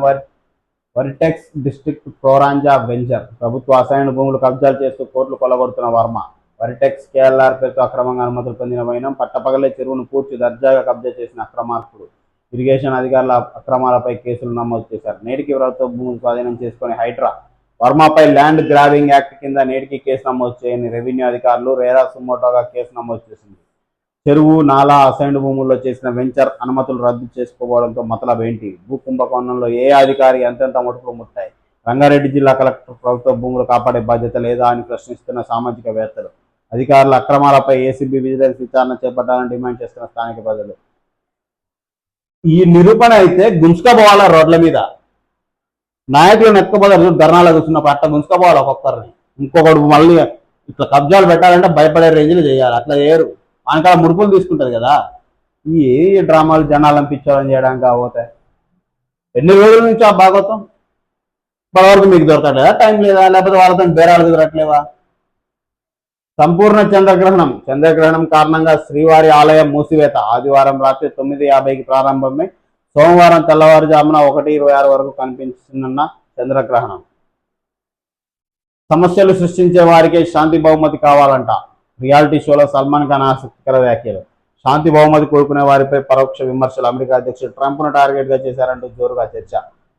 వర్టెక్స్ డిస్ట్రిక్ట్ కోరాంజా వెంచర్ ప్రభుత్వ అసైన్ భూములు కబ్జాలు చేస్తూ కోట్లు కొల్లగొడుతున్న వర్మ. వర్టెక్స్ కేఎల్ఆర్ పేరుతో అక్రమంగా అనుమతులు పొందిన వైనం. పట్టపగలే చెరువును పూర్తి దర్జాగా కబ్జా చేసిన అక్రమార్కుడు. ఇరిగేషన్ అధికారుల అక్రమాలపై కేసులు నమోదు చేశారు. నేటికి ప్రభుత్వ భూములు స్వాధీనం చేసుకుని హైడ్రా. వర్మపై ల్యాండ్ గ్రాబింగ్ యాక్ట్ కింద నేటికి కేసు నమోదు చేయని రెవెన్యూ అధికారులు. రేరా సుమోటోగా కేసు నమోదు చేసింది. చెరువు, నాలా, అసైన్డ్ భూముల్లో చేసిన వెంచర్ అనుమతులు రద్దు చేసుకోవడంతో మతలబ్ ఏంటి? భూ కుంభకోణంలో ఏ అధికారి ఎంతెంత ముట్టుకులు ముట్టాయి? రంగారెడ్డి జిల్లా కలెక్టర్ ప్రభుత్వ భూములు కాపాడే బాధ్యత లేదా అని ప్రశ్నిస్తున్న సామాజికవేత్తలు. అధికారుల అక్రమాలపై ఏసీబీ విజిలెన్స్ విచారణ చేపట్టాలని డిమాండ్ చేస్తున్న స్థానిక ప్రజలు. ఈ నిరూపణ అయితే గుంజుకపోవాలా రోడ్ల మీద, నాయకులు నెక్కబోదారు. ధర్నాలు కూర్చున్న పట్ట గుంజుకపోవాలి ఒక్కొక్కరిని. ఇంకొకడు మళ్ళీ ఇట్లా కబ్జాలు పెట్టాలంటే భయపడే రేంజ్లు చేయాలి. అట్లా చేయరు, ఆయనకాల ముడుపులు తీసుకుంటుంది కదా. ఈ డ్రామాలు జనాలను పిచ్చోళ్ళని చేయడానికి కాకపోతే ఎన్ని రోజుల నుంచి ఆ భాగవతం ఇప్పటివరకు మీకు దొరకట్లేదా? టైం లేదా? లేకపోతే వాళ్ళతో బేరాలు కుదరట్లేవా? సంపూర్ణ చంద్రగ్రహణం కారణంగా శ్రీవారి ఆలయం మూసివేత. ఆదివారం రాత్రి 9:50కి ప్రారంభమై సోమవారం తెల్లవారుజామున 1:26 వరకు కనిపించనున్న చంద్రగ్రహణం. సమస్యలు సృష్టించే వారికే శాంతి బహుమతి కావాలంట. రియాలిటీ షోలో సల్మాన్ ఖాన్ ఆసక్తికర వ్యాఖ్యలు. శాంతి బహుమతి కోరుకునే వారిపై పరోక్ష విమర్శలు. అమెరికా అధ్యక్షుడు ట్రంప్ను టార్గెట్గా చేశారంటూ జోరుగా చర్చ.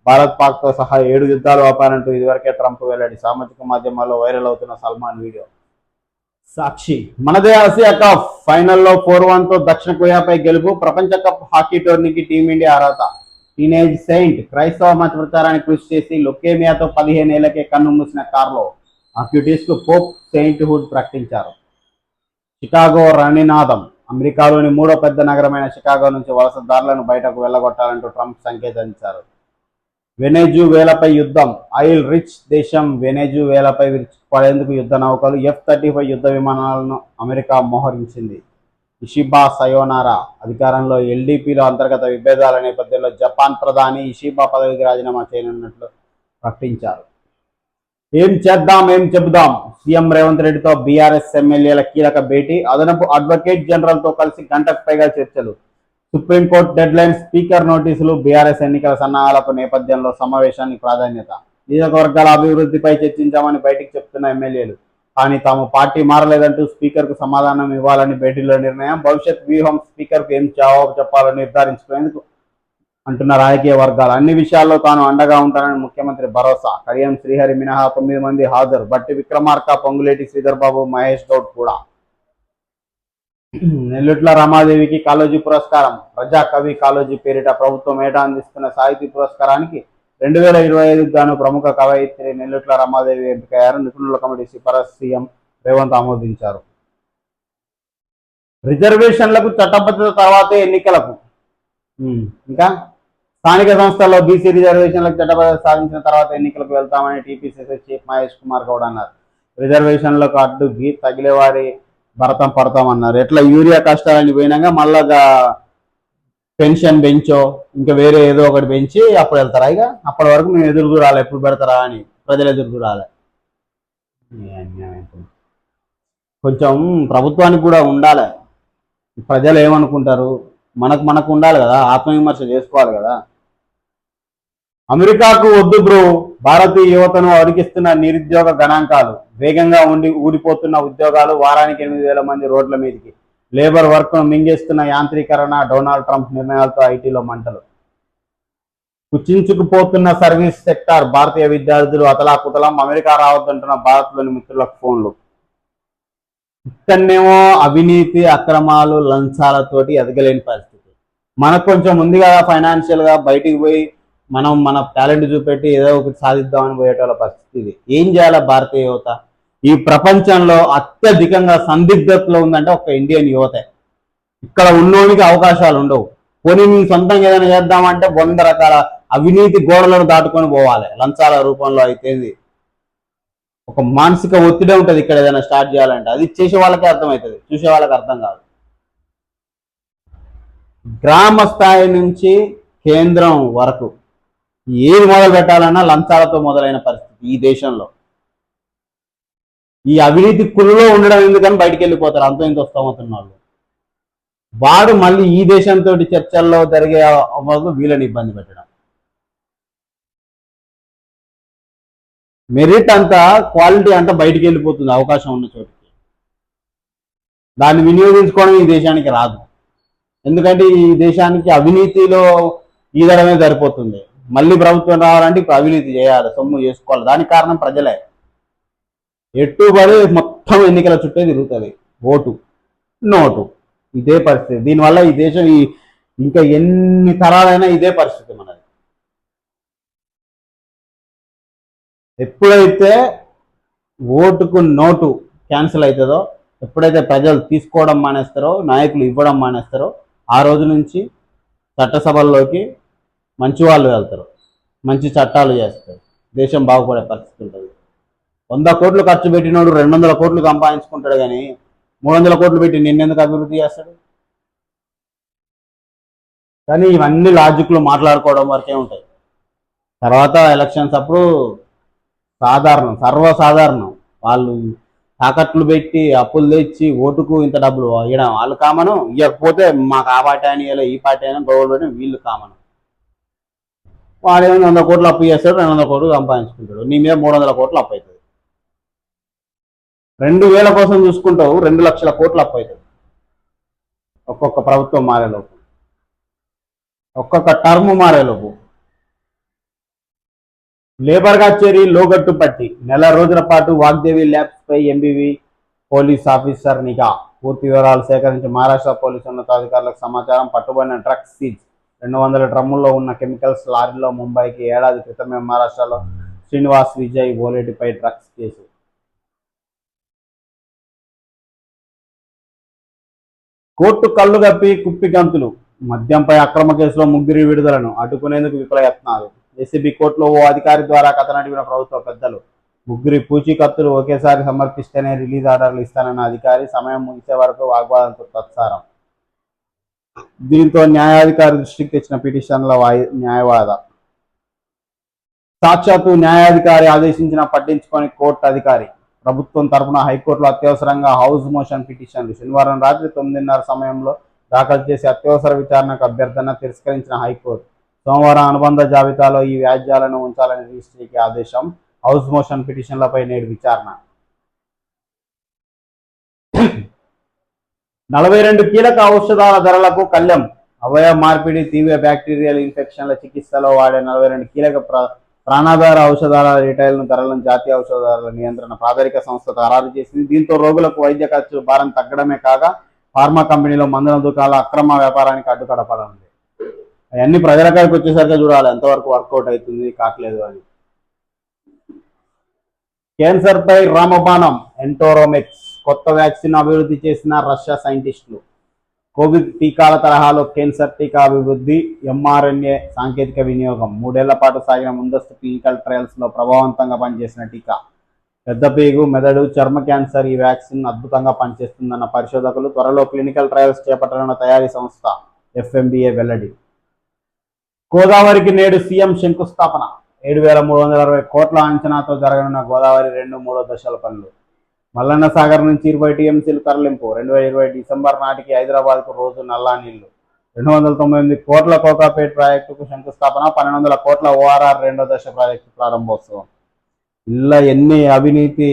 భారత్ పాక్తో సహా 7 యుద్ధాలు ఆపారంటూ ఇదివరకే ట్రంప్ వెల్లడి. సామాజిక మాధ్యమాల్లో వైరల్ అవుతున్న సల్మాన్ వీడియో. సాక్షి. మనదే ఆసియా కప్ ఫైనల్లో 4-1తో దక్షిణ కొరియాపై గెలుపు. ప్రపంచ కప్ హాకీ టోర్నీకి టీమిండియా అర్హత. టీనేజ్ సెయింట్ క్రైస్తవ మత ప్రచారానికి కృషి చేసి లుకేమియాతో 15 ఏళ్లకే కన్ను మూసిన కార్లో అక్యూటీస్కు పోప్ సెయింట్ హుడ్ ప్రకటించారు. షికాగో రణినాదం. అమెరికాలోని 3వ పెద్ద నగరమైన షికాగో నుంచి వలసదారులను బయటకు వెళ్లగొట్టాలంటూ ట్రంప్ సంకేతించారు. వెనెజువేలాపై యుద్ధం. ఆయిల్ రిచ్ దేశం వెనెజువేలాపై విరుచుకుపడేందుకు యుద్ధ నౌకలు F-35 యుద్ధ విమానాలను అమెరికా మోహరించింది. ఇషిబా సయోనారా. అధికారంలో ఎల్డీపీలో అంతర్గత విభేదాల నేపథ్యంలో జపాన్ ప్రధాని ఇషిబా పదవికి రాజీనామా చేయనున్నట్లు ప్రకటించారు. ఏం చేద్దాం ఏం చెబుదాం. సీఎం రేవంత్ రెడ్డితో బీఆర్ఎస్ ఎమ్మెల్యేల కీలక భేటీ. అదనపు అడ్వకేట్ జనరల్తో కలిసి గంటకు పైగా చర్చలు. సుప్రీంకోర్టు డెడ్లైన్, స్పీకర్ నోటీసులు. బీఆర్ఎస్ ఎన్నికల సన్నాహాలకు నేపథ్యంలో సమావేశానికి ప్రాధాన్యత. నియోజకవర్గాల అభివృద్ధిపై చర్చించామని బయటికి చెప్తున్న ఎమ్మెల్యేలు. కానీ తాము పార్టీ మారలేదంటూ స్పీకర్కు సమాధానం ఇవ్వాలని భేటీలో నిర్ణయం. భవిష్యత్ వ్యూహం, స్పీకర్కు ఏం జవాబు చెప్పాలో నిర్ధారించుకునేందుకు అంటున్న రాజకీయ వర్గాలు. అన్ని విషయాల్లో తాను అండగా ఉంటానని ముఖ్యమంత్రి భరోసా. కడియం శ్రీహరి మినహా 9 మంది హాజరు. బట్టి విక్రమార్క, పొంగులేటి శ్రీధర్ బాబు, మహేష్ గౌడ్ కూడా. నెల్లుట్ల రమాదేవికి కాళోజీ పురస్కారం. ప్రజా కవి కాళోజీ పేరిట ప్రభుత్వం ఏటా అందిస్తున్న సాహితీ పురస్కారానికి 2025కు గాను ప్రముఖ కవయిత్రి నెల్లుట్ల రమాదేవి ఎంపికయ్యారు. నిపుణుల కమిటీ సిఫారసు సీఎం రేవంత్ ఆమోదించారు. రిజర్వేషన్లకు చట్టబద్ధత తర్వాతే ఎన్నికలకు. ఇంకా స్థానిక సంస్థల్లో బీసీ రిజర్వేషన్లకు చట్టబద్ధత సాధించిన తర్వాత ఎన్నికలకు వెళ్తామని టీపీసీసీ చీఫ్ మహేష్ కుమార్ గౌడ్ అన్నారు. రిజర్వేషన్లకు అడ్డుకి తగిలేవారి భరతం పడతామన్నారు. ఎట్లా యూరియా కష్టాలని పోయినాక మళ్ళా పెన్షన్ పెంచో ఇంకా వేరే ఏదో ఒకటి పెంచి అప్పుడు వెళ్తారా? ఇక అప్పటి వరకు మేము ఎదురు చూడాలి, ఎప్పుడు పెడతారా అని ప్రజలు ఎదురు చూడాలి. కొంచెం ప్రభుత్వానికి కూడా ఉండాలి. ప్రజలు ఏమనుకుంటారు, మనకు ఉండాలి కదా, ఆత్మవిమర్శ చేసుకోవాలి కదా. అమెరికాకు వద్దు బ్రో, భారతీయ యువతను అరికిస్తున్న నిరుద్యోగ గణాంకాలు, వేగంగా ఊడిపోతున్న ఉద్యోగాలు, వారానికి 8,000 మంది రోడ్ల మీదకి, లేబర్ వర్క్ను మింగేస్తున్న యాంత్రీకరణ, డొనాల్డ్ ట్రంప్ నిర్ణయాలతో ఐటీలో మంటలు, కుచించుకుపోతున్న సర్వీస్ సెక్టార్, భారతీయ విద్యార్థులు అతలాకుతలం, అమెరికా రావద్దంటున్న భారత్లోని మిత్రులకు ఫోన్లు. ఇక్కడనేమో అవినీతి, అక్రమాలు, లంచాలతోటి ఎదగలేని పరిస్థితి. మనకు కొంచెం ఉంది కదా ఫైనాన్షియల్గా, బయటికి పోయి మన టాలెంట్ చూపెట్టి ఏదో ఒకటి సాధిద్దామని పోయేటోళ్ళ పరిస్థితి ఇది. ఏం చేయాలి భారతీయ యువత? ఈ ప్రపంచంలో అత్యధికంగా సందిగ్ధతలో ఉందంటే ఒక ఇండియన్ యువతే. ఇక్కడ ఉన్నోనికి అవకాశాలు ఉండవు. పోనీ మేము సొంతంగా ఏదైనా చేద్దామంటే 100 రకాల అవినీతి గోడలను దాటుకొని పోవాలి. లంచాల రూపంలో అయితేంది, ఒక మానసిక ఒత్తిడి ఉంటుంది ఇక్కడ ఏదైనా స్టార్ట్ చేయాలంటే. అది చేసే వాళ్ళకే అర్థమవుతుంది, చూసే వాళ్ళకి అర్థం కాదు. గ్రామ స్థాయి నుంచి కేంద్రం వరకు ఏది మొదలు పెట్టాలన్నా లంచాలతో మొదలైన పరిస్థితి ఈ దేశంలో. ఈ అవినీతి కుళ్ళలో ఉండడం ఎందుకని బయటికి వెళ్ళిపోతారు అంత ఇంత వస్తామవుతున్న వాళ్ళు. వాడు మళ్ళీ ఈ దేశంతో చర్చల్లో జరిగే వీళ్ళని ఇబ్బంది పెట్టడం. మెరిట్ అంతా, క్వాలిటీ అంతా బయటికి వెళ్ళిపోతుంది అవకాశం ఉన్న చోటికి. దాన్ని వినియోగించుకోవడం ఈ దేశానికి రాదు. ఎందుకంటే ఈ దేశానికి అవినీతిలో ఈదడమే సరిపోతుంది. మళ్ళీ ప్రభుత్వం రావాలంటే ఇప్పుడు అవినీతి చేయాలి, సొమ్ము చేసుకోవాలి. దానికి కారణం ప్రజలే. ఎట్టుబడి మొత్తం ఎన్నికల చుట్టే తిరుగుతుంది. ఓటు, నోటు, ఇదే పరిస్థితి. దీనివల్ల ఈ దేశం ఇంకా ఎన్ని తరాలైనా ఇదే పరిస్థితి మనది. ఎప్పుడైతే ఓటుకు నోటు క్యాన్సిల్ అవుతుందో, ఎప్పుడైతే ప్రజలు తీసుకోవడం మానేస్తారో, నాయకులు ఇవ్వడం మానేస్తారో, ఆ రోజు నుంచి చట్టసభల్లోకి మంచి వాళ్ళు వెళ్తారు, మంచి చట్టాలు చేస్తారు, దేశం బాగుపడే పరిస్థితి ఉంటుంది. 100 కోట్లు ఖర్చు పెట్టినోడు 200 కోట్లు సంపాదించుకుంటాడు, కానీ 300 కోట్లు పెట్టి నిన్నెందుకు అభివృద్ధి చేస్తాడు? కానీ ఇవన్నీ లాజిక్లు మాట్లాడుకోవడం వరకే ఉంటాయి. తర్వాత ఎలక్షన్స్ అప్పుడు సర్వసాధారణం. వాళ్ళు తాకట్లు పెట్టి అప్పులు తెచ్చి ఓటుకు ఇంత డబ్బులు ఇవ్వడం వాళ్ళు కామను. ఇవ్వకపోతే మాకు ఆ పార్టీ అని ఈ పార్టీ అయినా గవర్నమెంట్ వీళ్ళు కామను. వాడేమో 100 కోట్లు అప్పు చేస్తాడు, 200 కోట్లు సంపాదించుకుంటాడు. నీ మీద 300 కోట్లు అప్పు అవుతుంది. 2000 కోసం చూసుకుంటావు, 2 లక్షల కోట్లు అప్పు అవుతుంది ఒక్కొక్క ప్రభుత్వం మారేలోపు, ఒక్కొక్క టర్మ్ మారేలోపు. లేబర్గా చేరి లోగట్టు పట్టి నెల రోజుల పాటు వాగ్దేవి ల్యాబ్స్ పై ఎంబీవీ పోలీస్ ఆఫీసర్ నిఘా. పూర్తి వివరాలు సేకరించి మహారాష్ట్ర పోలీసు ఉన్నతాధికారులకు సమాచారం. పట్టుబడిన డ్రగ్స్ సీజ్. 200 డ్రమ్ముల్లో ఉన్న కెమికల్స్ లారీలో ముంబైకి. ఏడాది క్రితమే మహారాష్ట్రలో శ్రీనివాస్ విజయ్ ఓలేటిపై డ్రగ్స్ కేసు. కోర్టు కళ్ళు కప్పి కుప్పి గంతులు. మద్యంపై అక్రమ కేసులో 3 విడుదలను అడ్డుకునేందుకు విఫలయత్నాలు. ఏసీబీ కోర్టులో ఓ అధికారి ద్వారా కథ నడిపిన ప్రభుత్వ పెద్దలు. 3 పూచీకత్తులు ఒకేసారి సమర్పిస్తేనే రిలీజ్ ఆర్డర్లు ఇస్తానన్న అధికారి సమయం ముగిసే వరకు వాగ్వాదంతో తత్సారం. దీంతో న్యాయాధికారి దృష్టికి తెచ్చిన పిటిషన్ల న్యాయవాద. సాక్షాత్తు న్యాయాధికారి ఆదేశించిన పట్టించుకొని కోర్టు అధికారి. ప్రభుత్వం తరఫున హైకోర్టులో అత్యవసరంగా హౌస్ మోషన్ పిటిషన్లు. శనివారం రాత్రి 9:30 సమయంలో దాఖలు చేసి అత్యవసర విచారణకు అభ్యర్థన తిరస్కరించిన హైకోర్టు సోమవారం అనుబంధ జాబితాలో ఈ వ్యాజ్యాలను ఉంచాలని రిజిస్ట్రీకి ఆదేశం. హౌస్ మోషన్ పిటిషన్లపై నేడు విచారణ. 42 కీలక ఔషధాల ధరలకు కళ్లెం. అవయవ మార్పిడి, తీవ్ర బ్యాక్టీరియల్ ఇన్ఫెక్షన్ల చికిత్సలో వాడే 42 కీలక ప్రాణాధార ఔషధాల రిటైల్ ధరలను జాతీయ ఔషధాల నియంత్రణ ప్రాధికార సంస్థ ఖరారు చేసింది. దీంతో రోగులకు వైద్య ఖర్చుల భారం తగ్గడమే కాగా ఫార్మా కంపెనీలో మందుల దుకాణాల అక్రమ వ్యాపారానికి అడ్డుకడపనుంది. అవన్నీ ప్రజలకాడికి వచ్చేసరికి చూడాలి ఎంతవరకు వర్కౌట్ అవుతుంది కావట్లేదు అని. క్యాన్సర్పై రామబాణం. ఎంటోరోమెక్స్ కొత్త వ్యాక్సిన్ అభివృద్ధి చేసిన రష్యా సైంటిస్టులు. కోవిడ్ టీకాల తరహాలో క్యాన్సర్ టీకా అభివృద్ధి, ఎంఆర్ఎన్ఏ సాంకేతిక వినియోగం. 3 ఏళ్ల పాటు సాగిన ముందస్తు క్లినికల్ ట్రయల్స్లో ప్రభావవంతంగా పనిచేసిన టీకా. పెద్దపేగు, మెదడు, చర్మ క్యాన్సర్ ఈ వ్యాక్సిన్ అద్భుతంగా పనిచేస్తుందన్న పరిశోధకులు. త్వరలో క్లినికల్ ట్రయల్స్ చేపట్టనున్న తయారీ సంస్థ FMBA వెల్లడి. గోదావరికి నేడు సీఎం శంకుస్థాపన. 7,360 కోట్ల అంచనాతో జరగనున్న గోదావరి 2, 3 దశల పనులు. మల్లన్న సాగర్ నుంచి 20 టీఎంసీలు తరలింపు. 2020 డిసెంబర్ నాటికి హైదరాబాద్కు రోజు నల్లా నీళ్లు. 298 కోట్ల కోకాపేట్ ప్రాజెక్టుకు శంకుస్థాపన. 1,200 కోట్ల ORR 2వ దశ ప్రాజెక్టు ప్రారంభోత్సవం. ఇలా ఎన్ని అవినీతి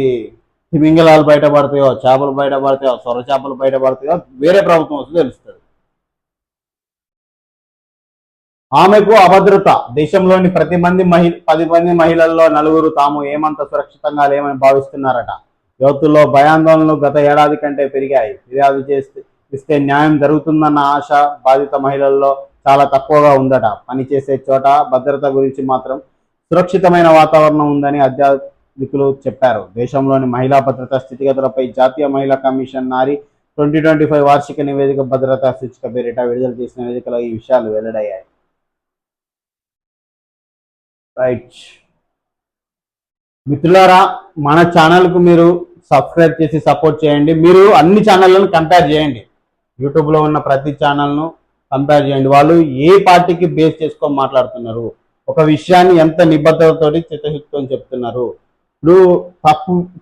తిమింగలాలు బయటపడతాయో, చేపలు బయటపడతాయో, సొర చేపలు బయటపడతాయో వేరే ప్రభుత్వం వస్తే తెలుస్తుంది. ఆమెకు అభద్రత. దేశంలోని 10 మంది మహిళల్లో 4 తాము ఏమంత సురక్షితంగా లేమని భావిస్తున్నారట. యువతుల్లో భయాందోళనలు గత ఏడాది కంటే పెరిగాయి. ఫిర్యాదు ఇస్తే న్యాయం జరుగుతుందన్న ఆశ బాధిత మహిళల్లో చాలా తక్కువగా ఉందట. పనిచేసే చోట భద్రత గురించి మాత్రం సురక్షితమైన వాతావరణం ఉందని అధ్యాపకులు చెప్పారు. దేశంలోని మహిళా భద్రతా స్థితిగతులపై జాతీయ మహిళా కమిషన్ నారీ 2025 వార్షిక నివేదిక భద్రతా సూచిక పేరిట విడుదల చేసిన నివేదికలో ఈ విషయాలు వెల్లడయ్యాయి. రైట్ మిత్రులారా, మన ఛానల్కు మీరు సబ్స్క్రైబ్ చేసి సపోర్ట్ చేయండి. మీరు అన్ని ఛానళ్లను కంపేర్ చేయండి. యూట్యూబ్లో ఉన్న ప్రతి ఛానల్ను కంపేర్ చేయండి. వాళ్ళు ఏ పార్టీకి బేస్ చేసుకొని మాట్లాడుతున్నారు, ఒక విషయాన్ని ఎంత నిబద్ధతతోటి చిత్తశుద్ధితో చెప్తున్నారు. ఇప్పుడు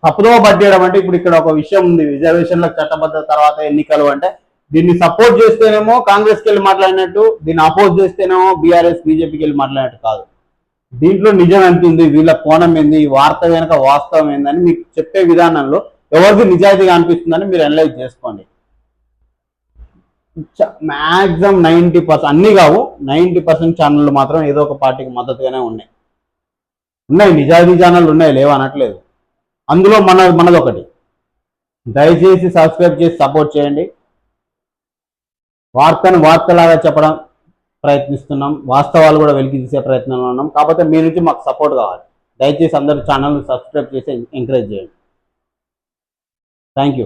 తప్పుదో పట్టేయడం అంటే, ఇప్పుడు ఇక్కడ ఒక విషయం ఉంది, రిజర్వేషన్లకు చట్టబద్ధ తర్వాత ఎన్నికలు అంటే, దీన్ని సపోర్ట్ చేస్తేనేమో కాంగ్రెస్కి వెళ్ళి మాట్లాడినట్టు, దీన్ని అపోజ్ చేస్తేనేమో BRS BJPకి వెళ్ళి మాట్లాడినట్టు కాదు. దీంట్లో నిజం ఎంత ఉంది, వీళ్ళ కోణం ఏంది, ఈ వార్త వెనుక వాస్తవం ఏందని మీకు చెప్పే విధానంలో ఎవరికి నిజాయితీగా అనిపిస్తుందని మీరు అనలైజ్ చేసుకోండి. మ్యాక్సిమం 90%, అన్ని కావు, 90% ఛానళ్ళు మాత్రం ఏదో ఒక పార్టీకి మద్దతుగానే ఉన్నాయి. నిజాయితీ ఛానళ్ళు ఉన్నాయి, లేవు అనట్లేదు. అందులో మనది ఒకటి. దయచేసి సబ్స్క్రైబ్ చేసి సపోర్ట్ చేయండి. వార్తను వార్తలాగా చెప్పడం ప్రయత్నిస్తున్నాం, వాస్తవాలు కూడా వెలికి తీసే ప్రయత్నంలో ఉన్నాం. కాకపోతే మీ నుంచి మాకు సపోర్ట్ కావాలి. దయచేసి అందరూ ఛానల్ని సబ్స్క్రైబ్ చేసి ఎంకరేజ్ చేయండి. Thank you.